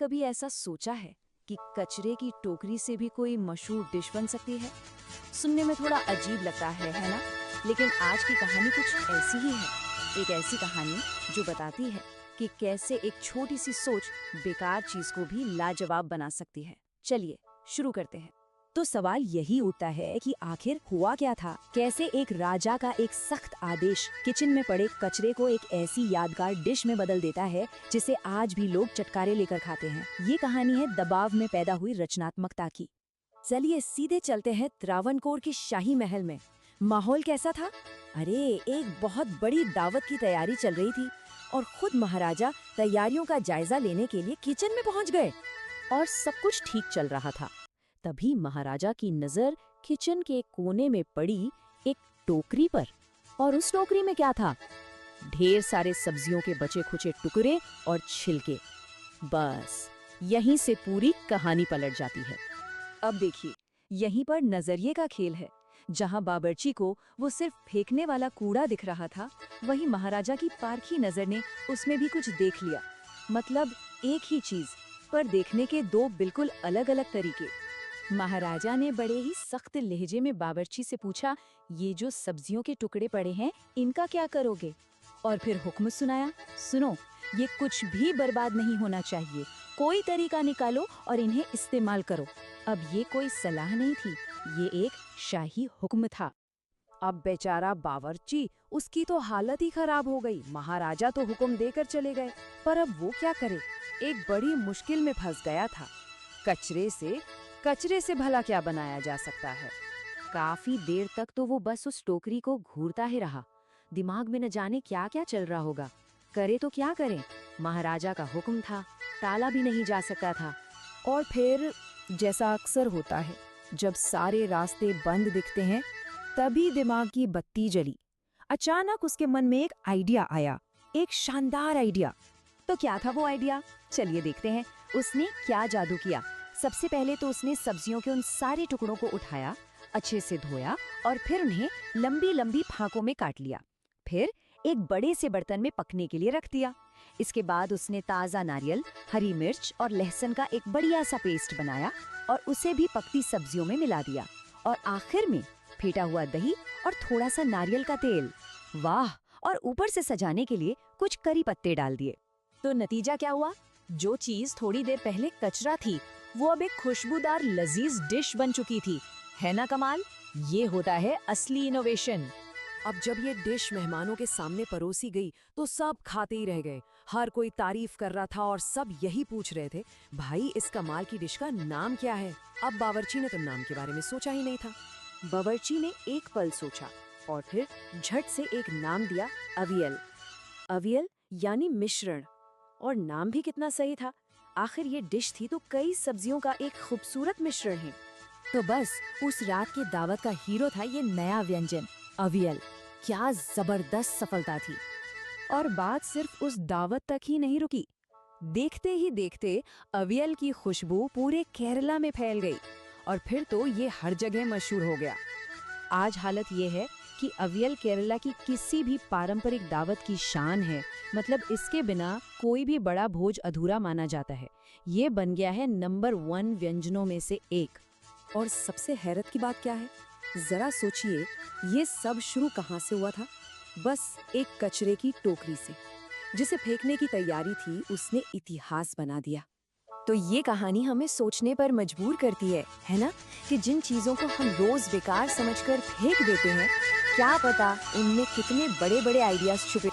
कभी ऐसा सोचा है कि कचरे की टोकरी से भी कोई मशहूर डिश बन सकती है? सुनने में थोड़ा अजीब लगता है ना? लेकिन आज की कहानी कुछ ऐसी ही है। एक ऐसी कहानी जो बताती है कि कैसे एक छोटी सी सोच बेकार चीज को भी लाजवाब बना सकती है। चलिए शुरू करते हैं। तो सवाल यही उठता है कि आखिर हुआ क्या था? कैसे एक राजा का एक सख्त आदेश किचन में पड़े कचरे को एक ऐसी यादगार डिश में बदल देता है जिसे आज भी लोग चटकारे लेकर खाते हैं। ये कहानी है दबाव में पैदा हुई रचनात्मकता की। चलिए सीधे चलते हैं त्रावणकोर की शाही महल में। माहौल कैसा था? अरे एक बहुत बड़ी दावत की तैयारी चल रही थी और खुद महाराजा तैयारियों का जायजा लेने के लिए किचन में पहुंच गए और सब कुछ ठीक चल रहा था। तभी महाराजा की नजर किचन के कोने में पड़ी एक टोकरी पर। और उस टोकरी में क्या था? ढेर सारे सब्जियों के बचे खुचे टुकड़े और छिलके। बस यहीं से पूरी कहानी पलट जाती है। अब देखिए, यहीं पर नजरिए का खेल है। जहां बावर्ची को वो सिर्फ फेंकने वाला कूड़ा दिख रहा था, वहीं महाराजा की पारखी नजर ने उसमें भी कुछ देख लिया। मतलब एक ही चीज पर देखने के दो बिल्कुल अलग अलग तरीके। महाराजा ने बड़े ही सख्त लहजे में बावर्ची से पूछा, ये जो सब्जियों के टुकड़े पड़े हैं, इनका क्या करोगे? और फिर हुक्म सुनाया, सुनो, ये कुछ भी बर्बाद नहीं होना चाहिए। कोई तरीका निकालो और इन्हें इस्तेमाल करो। अब ये कोई सलाह नहीं थी, ये एक शाही हुक्म था। अब बेचारा बावर्ची, उसकी तो हालत ही खराब हो गई। महाराजा तो हुक्म देकर चले गए, पर अब वो क्या करे? एक बड़ी मुश्किल में फंस गया था। कचरे से भला क्या बनाया जा सकता है? काफी देर तक तो वो बस उस टोकरी को घूरता ही रहा। दिमाग में न जाने क्या क्या चल रहा होगा। करे तो क्या करे? महाराजा का हुक्म था, टाला भी नहीं जा सकता था। और फिर जैसा अक्सर होता है, जब सारे रास्ते बंद दिखते हैं, तभी दिमाग की बत्ती जली। अचानक उसके मन में एक आइडिया आया, एक शानदार आइडिया। तो क्या था वो आइडिया? चलिए देखते हैं उसने क्या जादू किया। सबसे पहले तो उसने सब्जियों के उन सारे टुकड़ों को उठाया, अच्छे से धोया और फिर उन्हें लंबी लंबी फाकों में काट लिया। फिर एक बड़े से बर्तन में पकने के लिए रख दिया। इसके बाद उसने ताज़ा नारियल, हरी मिर्च और लहसुन का एक बढ़िया सा पेस्ट बनाया और उसे भी पकती सब्जियों में मिला दिया। और आखिर में फेंटा हुआ दही और थोड़ा सा नारियल का तेल। वाह! और ऊपर से सजाने के लिए कुछ करी पत्ते डाल दिए। तो नतीजा क्या हुआ? जो चीज थोड़ी देर पहले कचरा थी, वो अब एक खुशबूदार लजीज डिश बन चुकी थी। है ना कमाल? ये होता है असली इनोवेशन। अब जब ये डिश मेहमानों के सामने परोसी गई तो सब खाते ही रह गए। हर कोई तारीफ कर रहा था और सब यही पूछ रहे थे, भाई इस कमाल की डिश का नाम क्या है? अब बावर्ची ने तो नाम के बारे में सोचा ही नहीं था। बावर्ची ने एक पल सोचा और फिर झट से एक नाम दिया, अवियल। अवियल यानी मिश्रण। और नाम भी कितना सही था। आखिर ये डिश थी तो कई सब्जियों का एक खूबसूरत मिश्रण है। तो बस उस रात की दावत का हीरो था ये नया व्यंजन, अवियल। क्या जबरदस्त सफलता थी। और बात सिर्फ उस दावत तक ही नहीं रुकी। देखते ही देखते अवियल की खुशबू पूरे केरला में फैल गई और फिर तो ये हर जगह मशहूर हो गया। आज हालत ये है कि अवियल केरला की किसी भी पारंपरिक दावत की शान है। मतलब इसके बिना कोई भी बड़ा भोज अधूरा माना जाता है। ये बन गया है नंबर 1 व्यंजनों में से एक। और सबसे हैरत की बात क्या है? जरा सोचिए, ये सब शुरू कहाँ से हुआ था? बस एक कचरे की टोकरी से, जिसे फेंकने की तैयारी थी, उसने इतिहास बना दिया। तो ये कहानी हमें सोचने पर मजबूर करती है ना? कि जिन चीजों को हम रोज बेकार समझकर फेंक देते हैं, क्या पता उनमें कितने बड़े बड़े आइडियाज छुपे